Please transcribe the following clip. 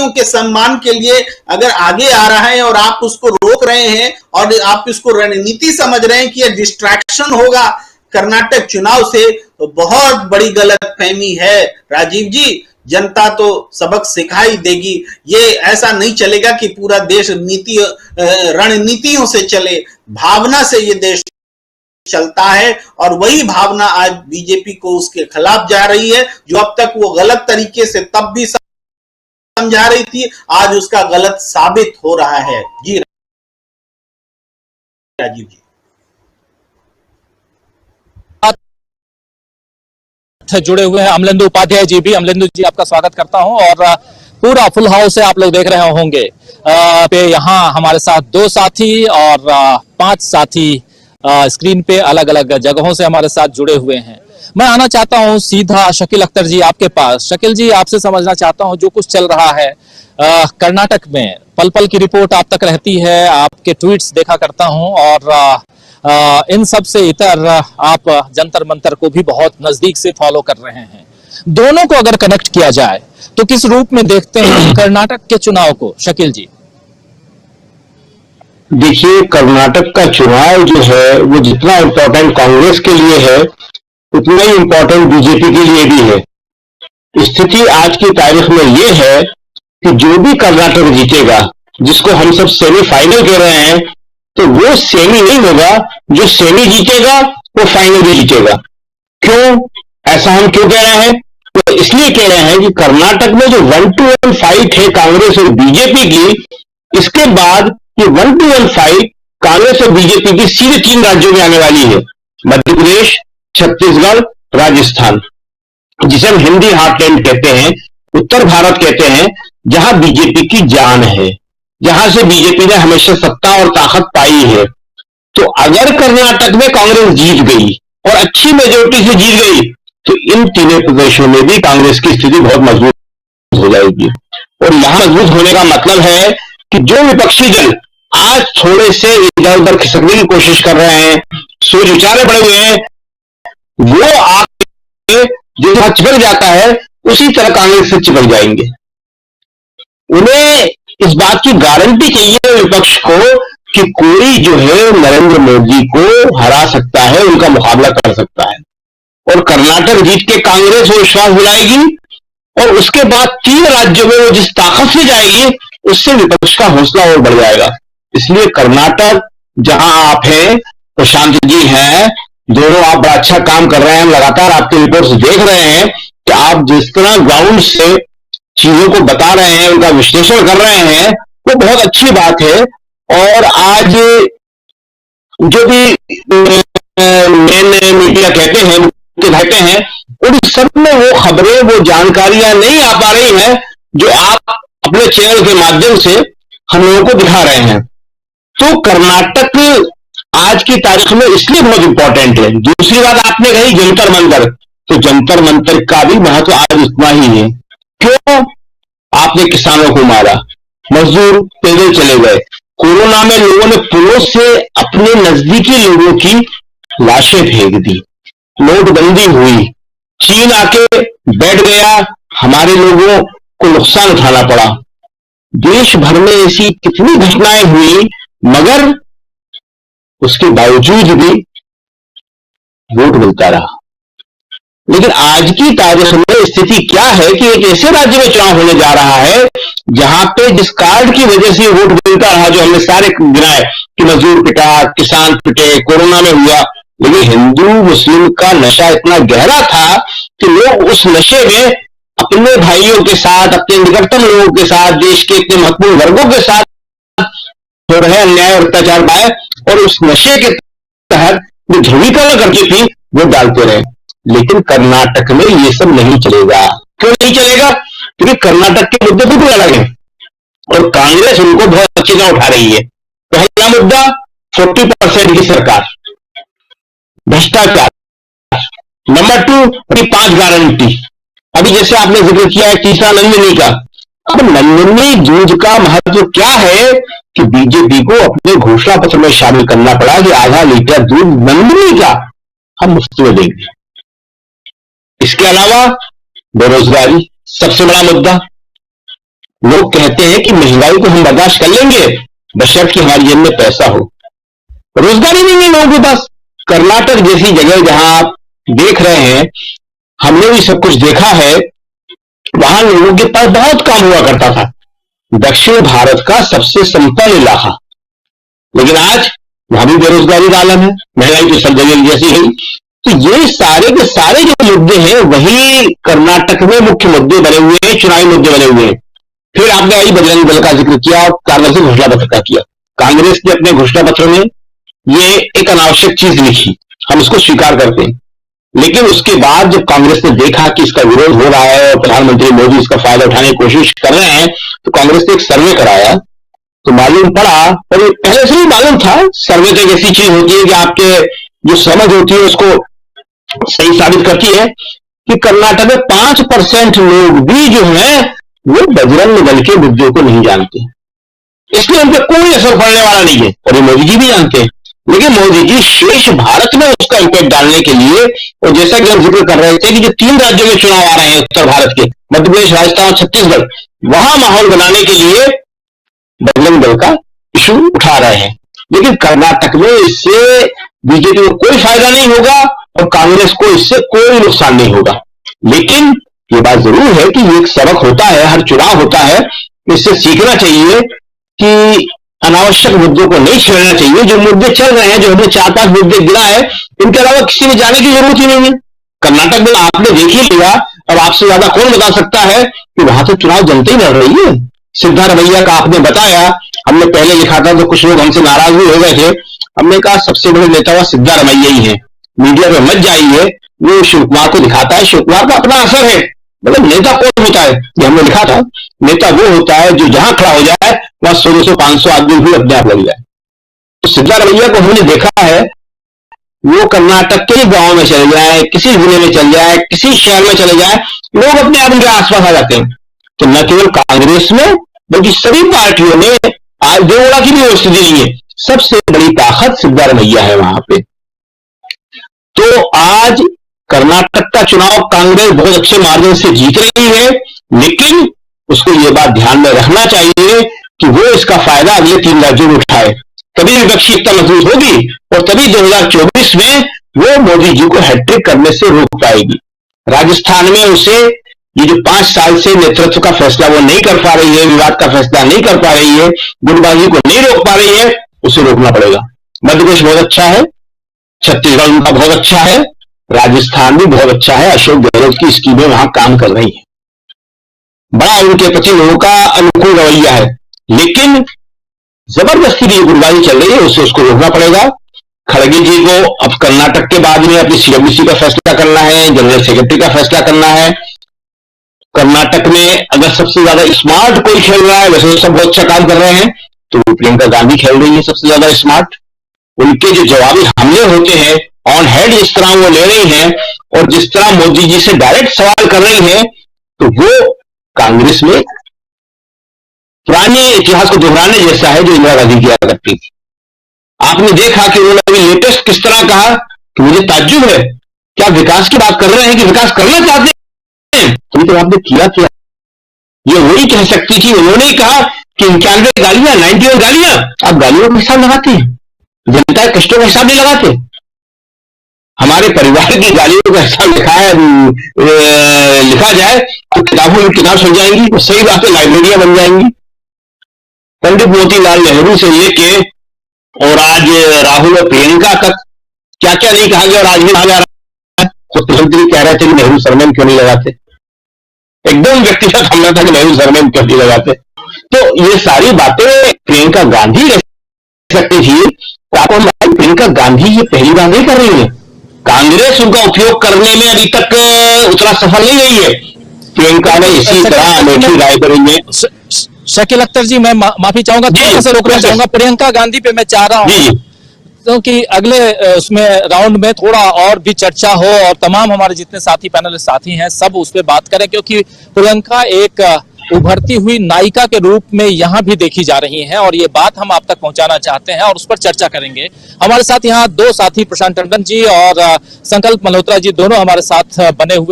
के सम्मान के लिए अगर आगे आ रहा है और आप उसको रोक रहे हैं और आप इसको रणनीति समझ रहे हैं कि यह डिस्ट्रैक्शन होगा कर्नाटक चुनाव से, तो बहुत बड़ी गलतफहमी है राजीव जी। जनता तो सबक सिखाई देगी। ये ऐसा नहीं चलेगा कि पूरा देश रणनीतियों से चले, भावना से ये देश चलता है और वही भावना आज बीजेपी को उसके खिलाफ जा रही है। जो अब तक वो गलत तरीके से तब भी समझा रही थी, आज उसका गलत साबित हो रहा है। जी राजीव जी जुड़े हुए हैं अमलेंदु उपाध्याय जी भी। अमलेंदु जी आपका स्वागत करता हूं और पूरा फुल हाउस है, आप लोग देख रहे होंगे। पे यहाँ हमारे साथ 2 साथी और 5 साथी स्क्रीन पे अलग अलग जगहों से हमारे साथ जुड़े हुए हैं। मैं आना चाहता हूं सीधा शकील अख्तर जी आपके पास। शकील जी, आपसे समझना चाहता हूं जो कुछ चल रहा है कर्नाटक में, पल पल की रिपोर्ट आप तक रहती है, आपके ट्वीट्स देखा करता हूं और इन सब से इतर आप जंतर मंतर को भी बहुत नजदीक से फॉलो कर रहे हैं। दोनों को अगर कनेक्ट किया जाए तो किस रूप में देखते हैं कर्नाटक के चुनाव को, शकील जी? देखिए, कर्नाटक का चुनाव जो है वो जितना इम्पोर्टेंट कांग्रेस के लिए है उतना ही इम्पोर्टेंट बीजेपी के लिए भी है। स्थिति आज की तारीख में ये है कि जो भी कर्नाटक जीतेगा, जिसको हम सब सेमीफाइनल कह रहे हैं, तो वो सेमी नहीं होगा। जो सेमी जीतेगा वो फाइनल भी जीतेगा। क्यों ऐसा हम क्यों कह रहे हैं? तो इसलिए कह रहे हैं कि कर्नाटक में जो 1-1 फाइट है कांग्रेस और बीजेपी की, इसके बाद ये 1-1 फाइट कांग्रेस और बीजेपी की सीधे 3 राज्यों में आने वाली है, मध्य प्रदेश, छत्तीसगढ़, राजस्थान, जिसे हम हिंदी हार्टलैंड कहते हैं, उत्तर भारत कहते हैं, जहां बीजेपी की जान है, जहां से बीजेपी ने हमेशा सत्ता और ताकत पाई है। तो अगर कर्नाटक में कांग्रेस जीत गई और अच्छी मेजोरिटी से जीत गई, तो इन तीनों प्रदेशों में भी कांग्रेस की स्थिति बहुत मजबूत हो जाएगी। और यहां मजबूत होने का मतलब है कि जो विपक्षी दल आज थोड़े से इधर उधर खिसकने की कोशिश कर रहे हैं, सोच विचार पड़े हुए हैं, वो आगे जो चिपक जाता है उसी तरह कांग्रेस से चिपक जाएंगे। उन्हें इस बात की गारंटी चाहिए विपक्ष को कि कोई जो है नरेंद्र मोदी को हरा सकता है, उनका मुकाबला कर सकता है। और कर्नाटक जीत के कांग्रेस वो विश्वास दिलाएगी और उसके बाद 3 राज्यों में वो जिस ताकत से जाएगी, उससे विपक्ष का हौसला और बढ़ जाएगा। इसलिए कर्नाटक जहां आप हैं, प्रशांत जी हैं, दोनों आप बड़ा अच्छा काम कर रहे हैं। हम लगातार आपके रिपोर्ट्स देख रहे हैं कि आप जिस तरह ग्राउंड से चीजों को बता रहे हैं, उनका विश्लेषण कर रहे हैं, वो बहुत अच्छी बात है। और आज जो भी मेन मीडिया कहते हैं, उन सब में वो खबरें, वो जानकारियां नहीं आ पा रही हैं जो आप अपने चैनल के माध्यम से हम लोगों को दिखा रहे हैं। तो कर्नाटक आज की तारीख में इसलिए बहुत इंपॉर्टेंट है। दूसरी बात आपने कही जंतर मंतर, तो जंतर मंतर का भी महत्व आज उतना ही है। क्यों? आपने किसानों को मारा, मजदूर पैदल चले गए, कोरोना में लोगों ने पुलों से अपने नजदीकी लोगों की लाशें फेंक दी, नोटबंदी हुई, चीन आके बैठ गया, हमारे लोगों को नुकसान उठाना पड़ा। देश भर में ऐसी कितनी घटनाएं हुई, मगर उसके बावजूद भी वोट मिलता रहा। लेकिन आज की तारीख में स्थिति क्या है कि एक ऐसे राज्य में चुनाव होने जा रहा है जहां पे जिस कार्ड की वजह से वोट मिलता रहा, जो हमने सारे गिनाए कि मजदूर पिटा, किसान पिटे, कोरोना में हुआ, लेकिन हिंदू मुस्लिम का नशा इतना गहरा था कि लोग उस नशे में अपने भाइयों के साथ, अपने निकटतम लोगों के साथ, देश के इतने महत्वपूर्ण वर्गों के साथ हो रहे अन्याय और अत्याचार पाए, और उस नशे के तहत जो ध्रुवीकरण करती थी वो डालते रहे। लेकिन कर्नाटक में ये सब नहीं चलेगा। क्यों नहीं चलेगा? क्योंकि कर्नाटक के मुद्दे बिल्कुल अलग है और कांग्रेस उनको बहुत अच्छी तरह उठा रही है। पहला मुद्दा 40% की सरकार, भ्रष्टाचार। Number 2, 5 guarantee. अभी जैसे आपने जिक्र किया है तीसरा नंदनी का। अब नंदनी जूझ का महत्व क्या है कि बीजेपी को अपने घोषणा पत्र में शामिल करना पड़ा कि आधा लीटर दूध नंदनी का हम मुफ्त में देंगे। इसके अलावा बेरोजगारी सबसे बड़ा मुद्दा, लोग कहते हैं कि महंगाई को हम बर्दाश्त कर लेंगे बशर्ते कि हमारी जेब में पैसा हो। रोजगारी नहीं है लोगों के पास। कर्नाटक जैसी जगह जहां आप देख रहे हैं, हमने भी सब कुछ देखा है, वहां लोगों के पास बहुत काम हुआ करता था, दक्षिण भारत का सबसे संपन्न इलाका। लेकिन आज वहां भी बेरोजगारी का आलम है, महंगाई तो सब जगह जैसी है। तो ये सारे के सारे जो मुद्दे हैं वही कर्नाटक में मुख्य मुद्दे बने हुए हैं, चुनावी मुद्दे बने हुए हैं। फिर आपने आई बजरंग दल का जिक्र किया और कांग्रेस ने घोषणा पत्र का किया। कांग्रेस ने अपने घोषणा पत्र में ये एक अनावश्यक चीज लिखी, हम इसको स्वीकार करते हैं। लेकिन उसके बाद जब कांग्रेस ने देखा कि इसका विरोध हो रहा है और प्रधानमंत्री मोदी इसका फायदा उठाने की कोशिश कर रहे हैं, तो कांग्रेस ने एक सर्वे कराया। तो मालूम पड़ा, और पहले से ही मालूम था, सर्वे तो एक ऐसी चीज होती है कि आपके जो समझ होती है उसको सही साबित करती है, कि कर्नाटक में 5% लोग भी जो है वो बजरंग दल के मुद्दों को नहीं जानते, इसलिए उन पर कोई असर पड़ने वाला नहीं है। और ये मोदी जी भी जानते हैं, लेकिन मोदी जी शेष भारत में उसका इम्पैक्ट डालने के लिए, और जैसा कि हम जिक्र कर रहे थे कि जो 3 राज्यों में चुनाव आ रहे हैं उत्तर भारत के, मध्य प्रदेश, राजस्थान और छत्तीसगढ़, वहां माहौल बनाने के लिए बजरंग दल का इशू उठा रहे हैं। लेकिन कर्नाटक में इससे बीजेपी को कोई फायदा नहीं होगा और कांग्रेस को इससे कोई नुकसान नहीं होगा। लेकिन ये बात जरूर है कि एक सबक होता है, हर चुनाव होता है, इससे सीखना चाहिए कि अनावश्यक मुद्दों को नहीं छेड़ना चाहिए। जो मुद्दे चल रहे हैं, जो हमने 4-5 मुद्दे गिना है, इनके अलावा किसी में जाने की जरूरत ही नहीं है। कर्नाटक में आपने देख ही लिया, और आपसे ज्यादा कौन बता सकता है कि वहां तो चुनाव जनता ही लड़ रही है। सिद्धारमैया का आपने बताया, हमने पहले लिखा था तो कुछ लोग हमसे नाराज भी हो गए थे। हमने कहा सबसे बड़े नेता हुआ सिद्धारमैया ही है, मीडिया पे मत जाइए, वो शिव कुमार को दिखाता है, शिव कुमार का अपना असर है। मतलब नेता कौन होता है, ये हमने लिखा था, नेता वो होता है जो जहां खड़ा हो जाए वहां 100-200-500 आदमी भी अपने आप लग जाए। तो सिद्धारमैया को हमने देखा है, वो कर्नाटक के गांव में चले जाए, किसी जिले में चले जाए, किसी शहर में चले जाए, लोग अपने आप उनके आसपास आ जाते हैं। तो न केवल कांग्रेस में बल्कि सभी पार्टियों में आज देवड़ा की भी स्थिति नहीं है, सबसे बड़ी ताकत सिद्धारमैया है वहां पे। तो आज कर्नाटक का चुनाव कांग्रेस बहुत अच्छे मार्जिन से जीत रही है, लेकिन उसको ये बात ध्यान में रखना चाहिए कि वो इसका फायदा अगले 3 राज्यों में उठाए, तभी विपक्षी एकता मजबूत होगी और तभी 2024 में वो मोदी जी को हैट्रिक करने से रोक पाएगी। राजस्थान में उसे ये जो 5 साल से नेतृत्व का फैसला वो नहीं कर पा रही है, विवाद का फैसला नहीं कर पा रही है, गुटबाजी को नहीं रोक पा रही है, उसे रोकना पड़ेगा। मध्य प्रदेश बहुत अच्छा है, छत्तीसगढ़ उनका बहुत अच्छा है, राजस्थान भी बहुत अच्छा है, अशोक गहलोत की स्कीमें वहां काम कर रही है, बड़ा उनके प्रति लोगों का अनुकूल रवैया है। लेकिन जबरदस्ती भी गुटबाजी चल रही है, उससे उसको रोकना पड़ेगा। खड़गे जी को अब कर्नाटक के बाद में अपनी सीडब्ल्यूसी का फैसला करना है, जनरल सेक्रेटरी का फैसला करना है। कर्नाटक में अगर सबसे ज्यादा स्मार्ट कोई खेल रहा है, वैसे तो सब बहुत अच्छा काम कर रहे हैं, तो प्रियंका गांधी खेल रही है सबसे ज्यादा स्मार्ट। उनके जो जवाबी हमले होते हैं ऑन हेड जिस तरह वो ले रही हैं और जिस तरह मोदी जी से डायरेक्ट सवाल कर रही हैं, तो वो कांग्रेस में पुराने इतिहास को दोहराने जैसा है जो इंदिरा गांधी किया करती थी। आपने देखा कि उन्होंने अभी लेटेस्ट किस तरह कहा कि मुझे ताज्जुब है, क्या विकास की बात कर रहे हैं कि विकास करना चाहते हैं, तो आपने किया क्या? ये वही कह सकती थी, उन्होंने ही कहा कि 91 गालियां, 91 गालियां, आप गालियों का हिसाब लगाते हैं, जनता के कष्टों का हिसाब नहीं लगाते। हमारे परिवार की गालियों का हिसाब लिखा जाए तो किताबों में किताब सुन जाएंगी, तो सही बात है, लाइब्रेरियां बन जाएंगी। पंडित मोतीलाल नेहरू से लेके और आज राहुल और प्रियंका तक क्या क्या नहीं कहा गया और आज भी कहा जा रहा है। तो प्रधानमंत्री कह रहे थे कि नेहरू सरनेम क्यों नहीं लगाते, एकदम व्यक्तिगत हमला था कि नेहरू सरनेम क्यों नहीं लगाते। तो ये सारी बातें प्रियंका गांधी कह सकती थी। तो आपको हम प्रियंका गांधी ये पहली बार नहीं कर रही है, कांग्रेस उनका उपयोग करने में अभी तक उतना सफल नहीं रही है। प्रियंका ने इसी तरह अमेठी रायबरेली में। शकील अख्तर जी, मैं माफी चाहूंगा, थोड़ा सा रोकना चाहूंगा। प्रियंका गांधी पे मैं चाह रहा हूँ क्योंकि अगले उसमें राउंड में थोड़ा और भी चर्चा हो और तमाम हमारे जितने साथी पैनलिस्ट साथी हैं सब उस पर बात करें, क्योंकि प्रियंका एक उभरती हुई नायिका के रूप में यहाँ भी देखी जा रही हैं और ये बात हम आप तक पहुंचाना चाहते हैं और उस पर चर्चा करेंगे। हमारे साथ यहाँ 2 साथी, प्रशांत टंडन जी और संकल्प मल्होत्रा जी, दोनों हमारे साथ बने हुए